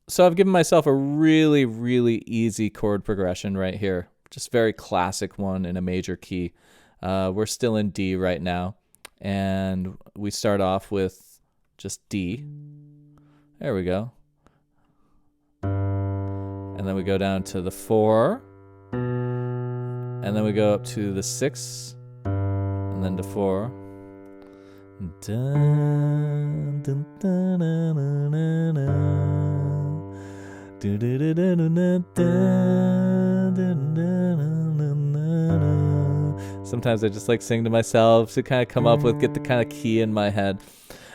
So I've given myself a really, really easy chord progression right here. Just very classic one in a major key. We're still in D right now. And we start off with just D. There we go. And then we go down to the 4. And then we go up to the 6. And then to 4. Dun, dun, dun, dun, dun, dun, dun. Sometimes I just like sing to myself to kind of come up with, get the kind of key in my head.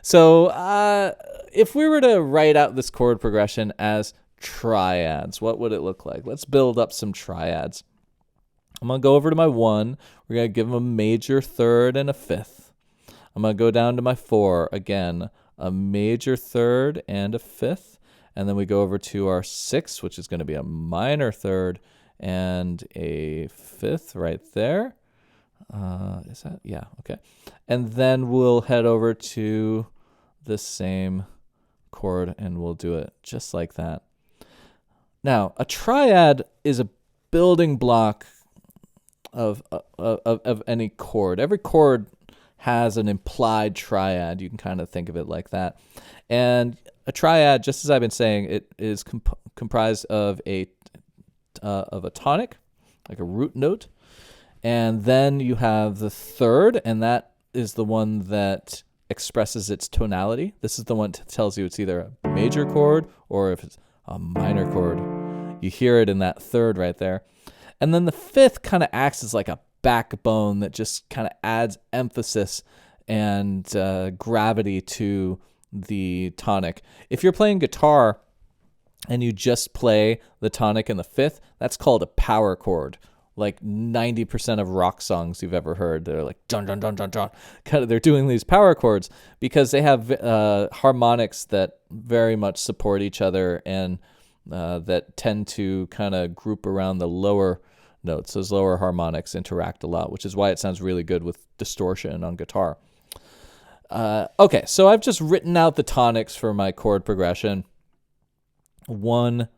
So if we were to write out this chord progression as triads, what would it look like? Let's build up some triads. I'm going to go over to my 1. We're going to give them a major third and a fifth. I'm going to go down to my 4. Again, a major third and a fifth. And then we go over to our 6, which is going to be a minor third and a fifth right there. Is that? Yeah, okay. And then we'll head over to the same chord and we'll do it just like that. Now, a triad is a building block of any chord. Every chord has an implied triad. You can kind of think of it like that. And a triad, just as I've been saying, it is comprised of a tonic, like a root note, and then you have the third, and that is the one that expresses its tonality. This is the one that tells you it's either a major chord or if it's a minor chord. You hear it in that third right there. And then the fifth kind of acts as like a backbone that just kind of adds emphasis and gravity to the tonic. If you're playing guitar and you just play the tonic and the fifth, that's called a power chord. Like 90% of rock songs you've ever heard, they're like dun dun dun dun dun. Kind of, they're doing these power chords because they have harmonics that very much support each other and that tend to kind of group around the lower notes. Those lower harmonics interact a lot, which is why it sounds really good with distortion on guitar. Okay, so I've just written out the tonics for my chord progression. 1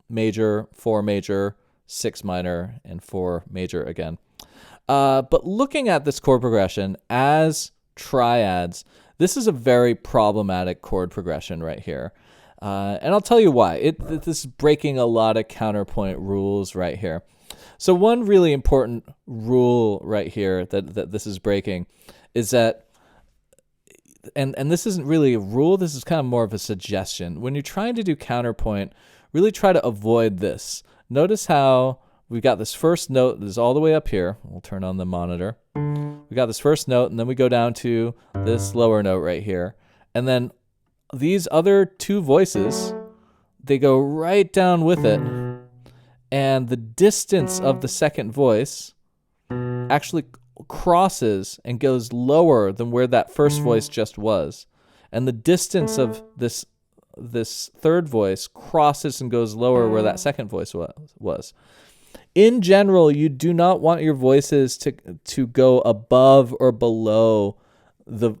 major, 4 major, 6 minor, and 4 major again. But looking at this chord progression as triads, this is a very problematic chord progression right here. And I'll tell you why. This is breaking a lot of counterpoint rules right here. So one really important rule right here that this is breaking is that, and this isn't really a rule, this is kind of more of a suggestion. When you're trying to do counterpoint, really try to avoid this. Notice how we've got this first note that is all the way up here. We'll turn on the monitor. We got this first note, and then we go down to this lower note right here. And then these other 2 voices, they go right down with it. And the distance of the second voice actually crosses and goes lower than where that first voice just was. And the distance of this third voice crosses and goes lower where that second voice was. In general, you do not want your voices to go above or below the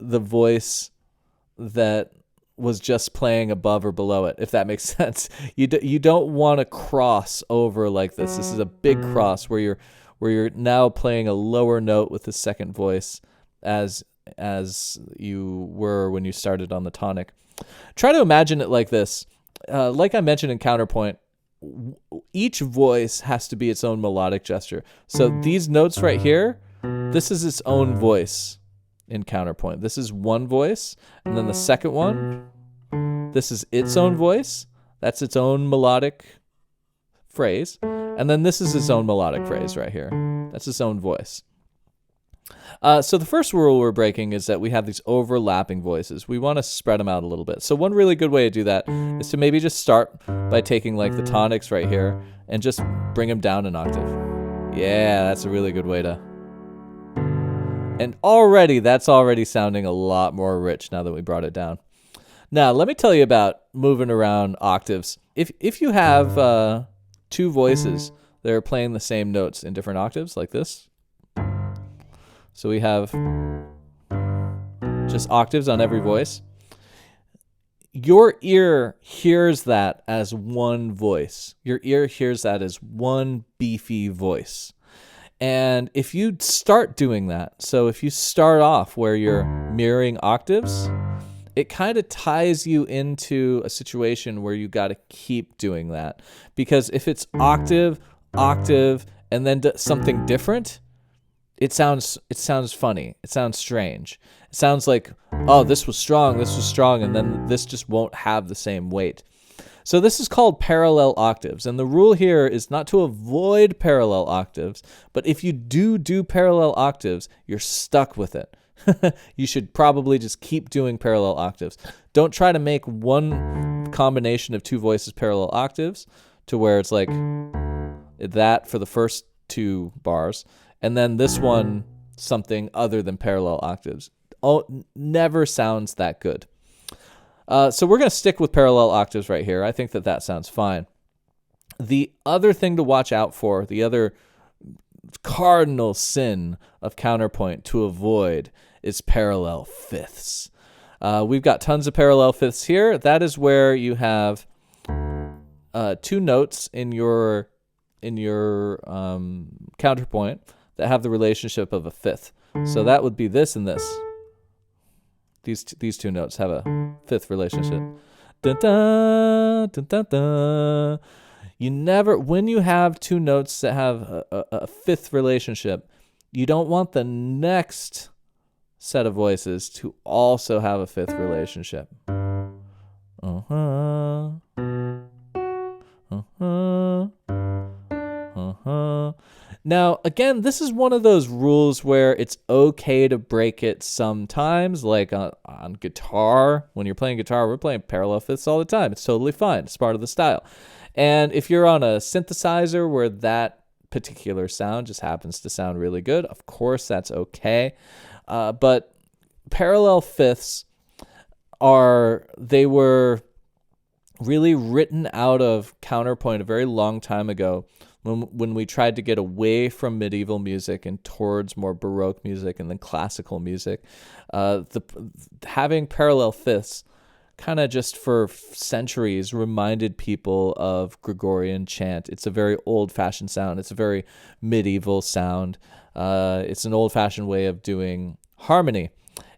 voice that was just playing above or below it, if that makes sense. You don't want to cross over like this. This is a big cross where you're now playing a lower note with the second voice as you were when you started on the tonic. Try to imagine it like this. Like I mentioned in counterpoint, each voice has to be its own melodic gesture. So these notes right here, this is its own voice in counterpoint. This is one voice, and then the second one, this is its own voice. That's its own melodic phrase. And then this is its own melodic phrase right here. That's its own voice. So the first rule we're breaking is that we have these overlapping voices. We want to spread them out a little bit. So one really good way to do that is to maybe just start by taking like the tonics right here and just bring them down an octave. Yeah, that's a really good way to. And that's already sounding a lot more rich now that we brought it down. Now, let me tell you about moving around octaves. If you have 2 voices that are playing the same notes in different octaves like this, so we have just octaves on every voice, your ear hears that as one voice. Your ear hears that as one beefy voice. And if you start doing that, so if you start off where you're mirroring octaves, it kind of ties you into a situation where you got to keep doing that. Because if it's octave, octave, and then something different, it sounds funny. It sounds strange. It sounds like, oh, this was strong, and then this just won't have the same weight. So this is called parallel octaves, and the rule here is not to avoid parallel octaves, but if you do parallel octaves, you're stuck with it. You should probably just keep doing parallel octaves. Don't try to make one combination of two voices parallel octaves to where it's like that for the first two bars, and then this one something other than parallel octaves. Oh, never sounds that good. So we're going to stick with parallel octaves right here. I think that sounds fine. The other thing to watch out for, the other cardinal sin of counterpoint to avoid, is parallel fifths. We've got tons of parallel fifths here. That is where you have two notes in your counterpoint that have the relationship of a fifth. So that would be this and this. These two notes have a fifth relationship. Dun, dun, dun, dun, dun. You never, when you have two notes that have a fifth relationship, you don't want the next set of voices to also have a fifth relationship. Uh-huh. Uh-huh. Uh-huh. Now, again, this is one of those rules where it's okay to break it sometimes, like on guitar. When you're playing guitar, we're playing parallel fifths all the time. It's totally fine. It's part of the style. And if you're on a synthesizer where that particular sound just happens to sound really good, of course, that's okay. But parallel fifths they were really written out of counterpoint a very long time ago, when we tried to get away from medieval music and towards more Baroque music and then classical music. Having parallel fifths kind of just for centuries reminded people of Gregorian chant. It's a very old-fashioned sound. It's a very medieval sound. It's an old-fashioned way of doing harmony.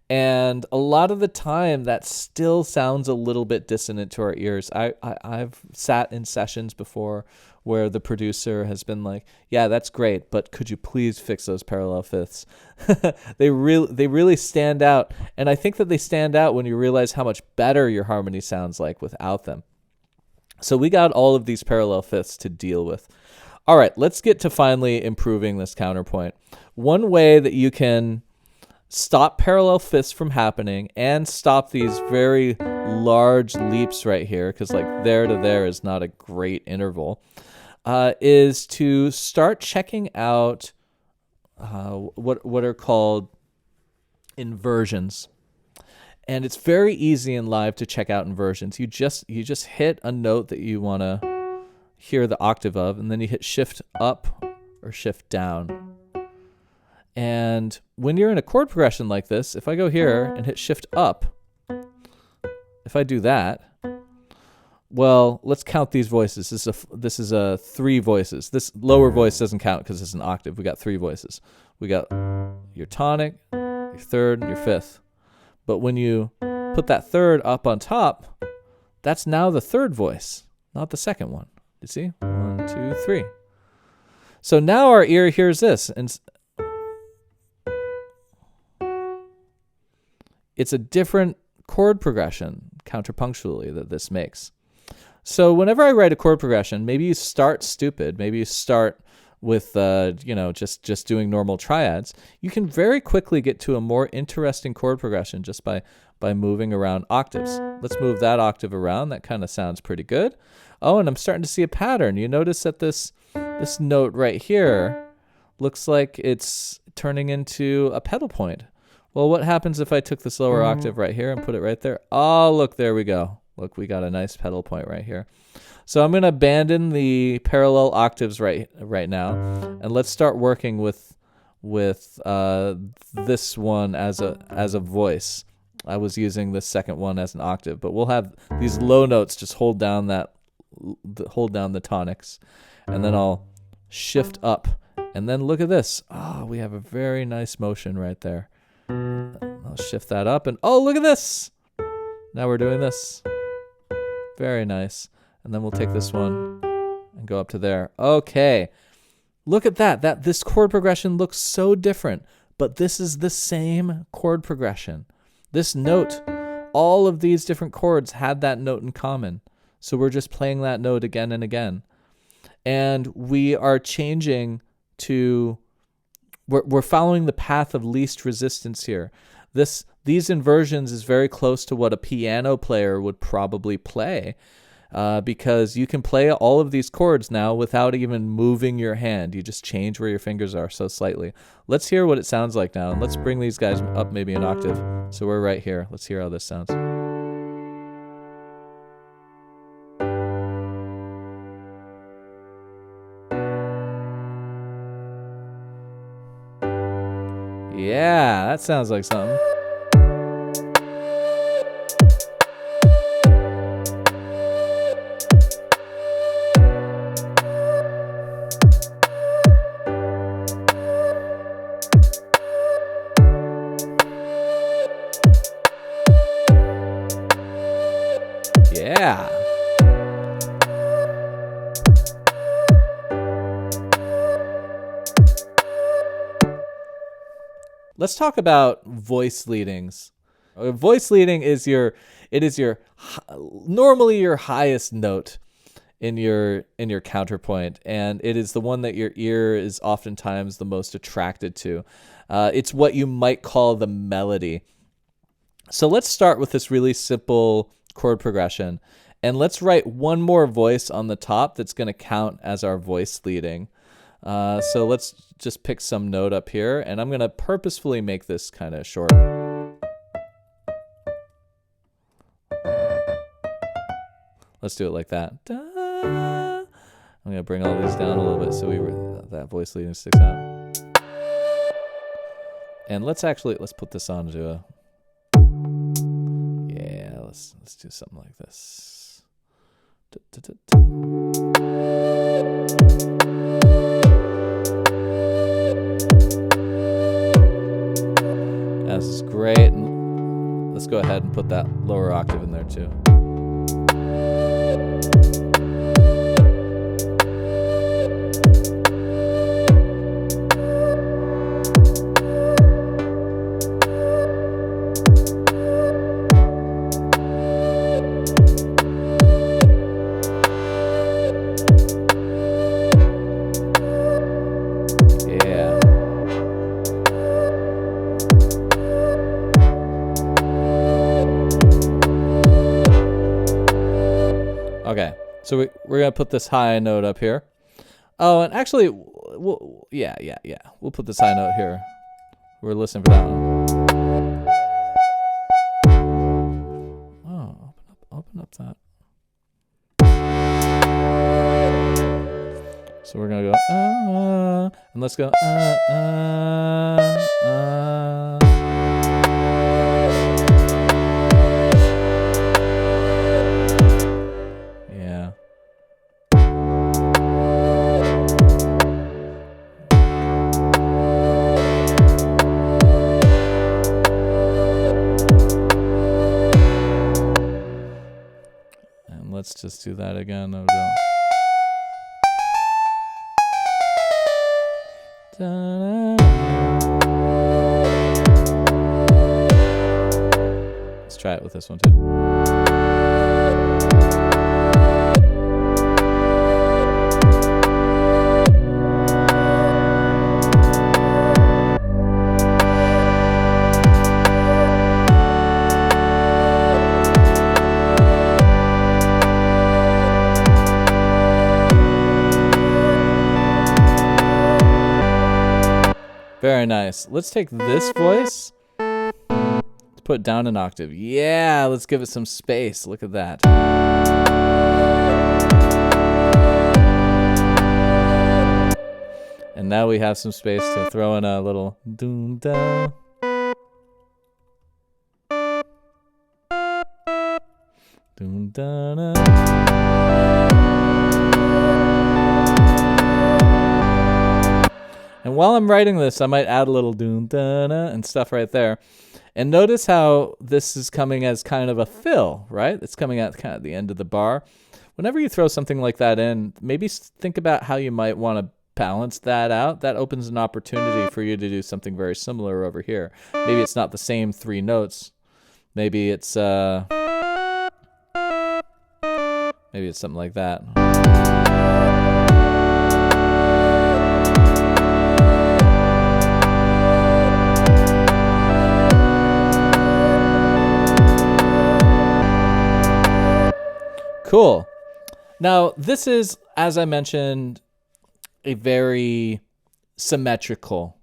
And a lot of the time, that still sounds a little bit dissonant to our ears. I've sat in sessions before where the producer has been like, yeah, that's great, but could you please fix those parallel fifths? They really stand out. And I think that they stand out when you realize how much better your harmony sounds like without them. So we got all of these parallel fifths to deal with. All right, let's get to finally improving this counterpoint. One way that you can stop parallel fifths from happening and stop these very large leaps right here, because like there to there is not a great interval, is to start checking out what are called inversions. And it's very easy in live to check out inversions. You just hit a note that you want to hear the octave of, and then you hit shift up or shift down. And when you're in a chord progression like this, if I go here and hit shift up, if I do that, well, let's count these voices. This is a three voices. This lower voice doesn't count because it's an octave. We got three voices. We got your tonic, your third, and your fifth. But when you put that third up on top, that's now the third voice, not the second one. You see? 1, 2, 3. So now our ear hears this, and it's a different chord progression counterpunctually that this makes. So whenever I write a chord progression, maybe you start stupid. Maybe you start with just doing normal triads. You can very quickly get to a more interesting chord progression just by moving around octaves. Let's move that octave around. That kind of sounds pretty good. Oh, and I'm starting to see a pattern. You notice that this note right here looks like it's turning into a pedal point. Well, what happens if I took this lower octave right here and put it right there? Oh, look, there we go. Look, we got a nice pedal point right here. So I'm going to abandon the parallel octaves right now, and let's start working with this one as a voice. I was using the second one as an octave, but we'll have these low notes just hold down the tonics, and then I'll shift up, and then look at this. Oh, we have a very nice motion right there. I'll shift that up, and oh, look at this. Now we're doing this. Very nice. And then we'll take this one and go up to there. Okay. Look at that. This chord progression looks so different, but this is the same chord progression. This note, all of these different chords had that note in common. So we're just playing that note again and again. And we are changing to, we're following the path of least resistance here. These inversions is very close to what a piano player would probably play, because you can play all of these chords now without even moving your hand. You just change where your fingers are so slightly. Let's hear what it sounds like now, and let's bring these guys up maybe an octave. So we're right here. Let's hear how this sounds. Yeah, that sounds like something. Yeah. Let's talk about voice leadings. Voice leading is normally your highest note in your counterpoint, and it is the one that your ear is oftentimes the most attracted to. It's what you might call the melody. So let's start with this really simple chord progression, and let's write one more voice on the top that's going to count as our voice leading. So let's just pick some note up here, and I'm going to purposefully make this kind of short. Let's do it like that. Da. I'm going to bring all these down a little bit so that voice leading sticks out. And let's put this onto a, yeah, let's do something like this. Da, da, da, da. This is great. And let's go ahead and put that lower octave in there too. Okay, so we're going to put this high note up here. Oh, and actually, we'll put this high note here. We're listening for that one. Oh, open up that. So we're going to go, and let's go, Yeah. And let's just do that again. There we go. Let's try it with this one too. Very nice. Let's take this voice, let's put it down an octave. Yeah, let's give it some space. Look at that. And now we have some space to throw in a little doom da. Dun, dun, dun. And while I'm writing this, I might add a little dun, dun, dun, and stuff right there. And notice how this is coming as kind of a fill, right? It's coming at kind of the end of the bar. Whenever you throw something like that in, maybe think about how you might want to balance that out. That opens an opportunity for you to do something very similar over here. Maybe it's not the same 3 notes. Maybe it's something like that. Cool. Now, this is, as I mentioned, a very symmetrical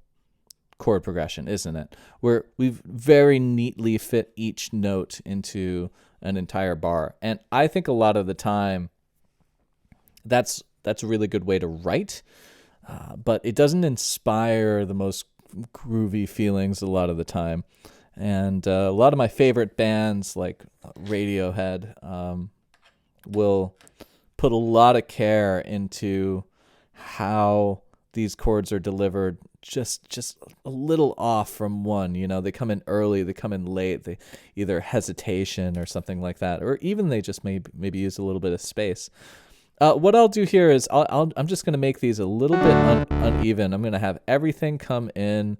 chord progression, isn't it? Where we've very neatly fit each note into an entire bar. And I think a lot of the time that's a really good way to write, but it doesn't inspire the most groovy feelings a lot of the time. And a lot of my favorite bands like Radiohead will put a lot of care into how these chords are delivered, just a little off from one. You know, they come in early, they come in late, they either hesitation or something like that, or even they just maybe use a little bit of space. What I'll do here is I'm just going to make these a little bit uneven. I'm going to have everything come in,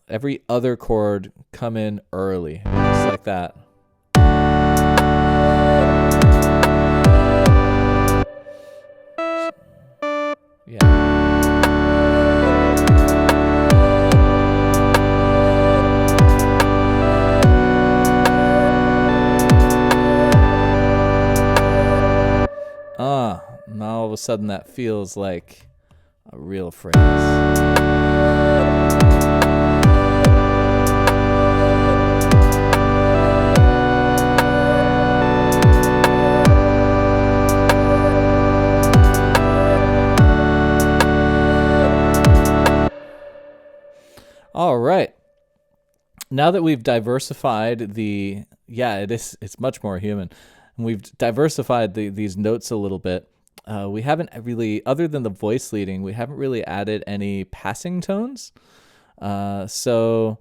every other chord come in early, just like that. Yeah. Now all of a sudden that feels like a real phrase. All right. Now that we've diversified it's much more human. And we've diversified these notes a little bit. We haven't really, other than the voice leading, we haven't really added any passing tones. So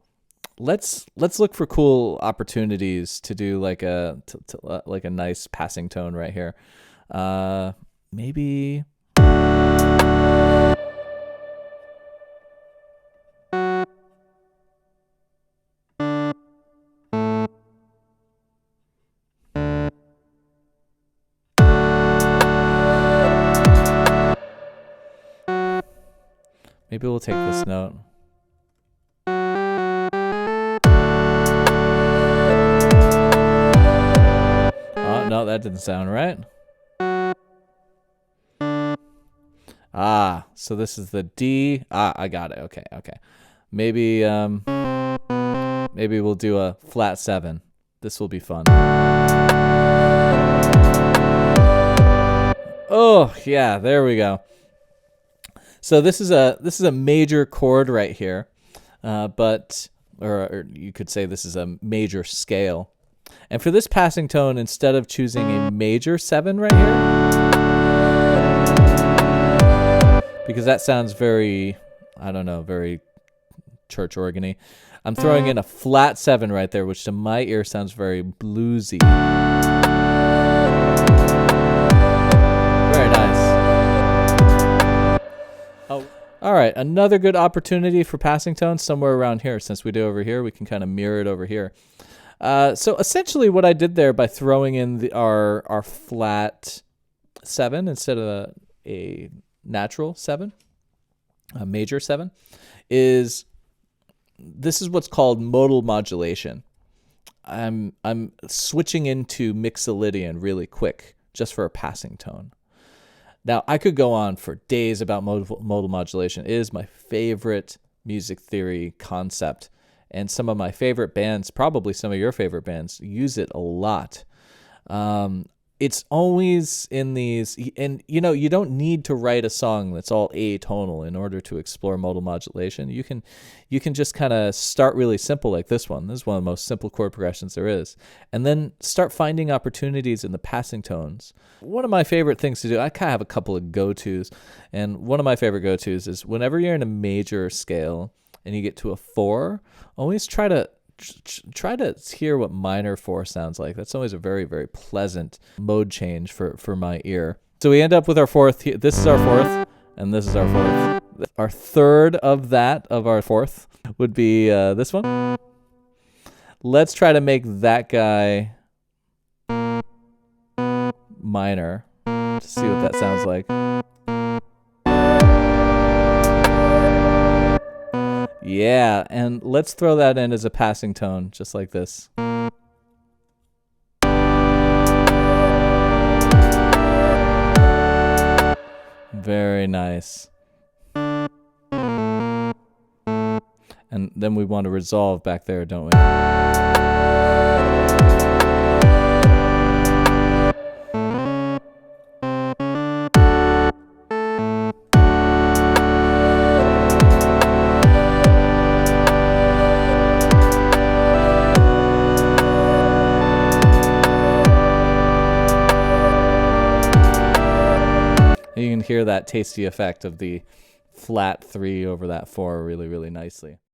let's look for cool opportunities to do like a nice passing tone right here. Maybe. Maybe we'll take this note. Oh, no, that didn't sound right. So this is the D. I got it. Okay. Maybe we'll do a flat 7. This will be fun. Oh, yeah, there we go. So this is a major chord right here, or you could say this is a major scale. And for this passing tone, instead of choosing a major 7 right here, because that sounds very, very church organ-y, I'm throwing in a flat 7 right there, which to my ear sounds very bluesy. Very nice. All right, another good opportunity for passing tones somewhere around here. Since we do over here, we can kind of mirror it over here. So essentially what I did there by throwing in our flat 7 instead of a natural 7, a major 7, is this is what's called modal modulation. I'm switching into Mixolydian really quick just for a passing tone. Now, I could go on for days about modal modulation. It is my favorite music theory concept. And some of my favorite bands, probably some of your favorite bands, use it a lot. it's always in these, and you don't need to write a song that's all atonal in order to explore modal modulation. You can just kind of start really simple, like this one. This is one of the most simple chord progressions there is, and then start finding opportunities in the passing tones. One of my favorite things to do, I kind of have a couple of go-tos, and one of my favorite go-tos is whenever you're in a major scale and you get to a 4, always try to hear what minor 4 sounds like. That's always a very, very pleasant mode change for my ear. So we end up with our 4th. This is our 4th, and this is our 4th. Our 3rd of our 4th would be this one. Let's try to make that guy minor to see what that sounds like. Yeah, and let's throw that in as a passing tone, just like this. Very nice. And then we want to resolve back there, don't we? You can hear that tasty effect of the flat 3 over that 4 really, really nicely.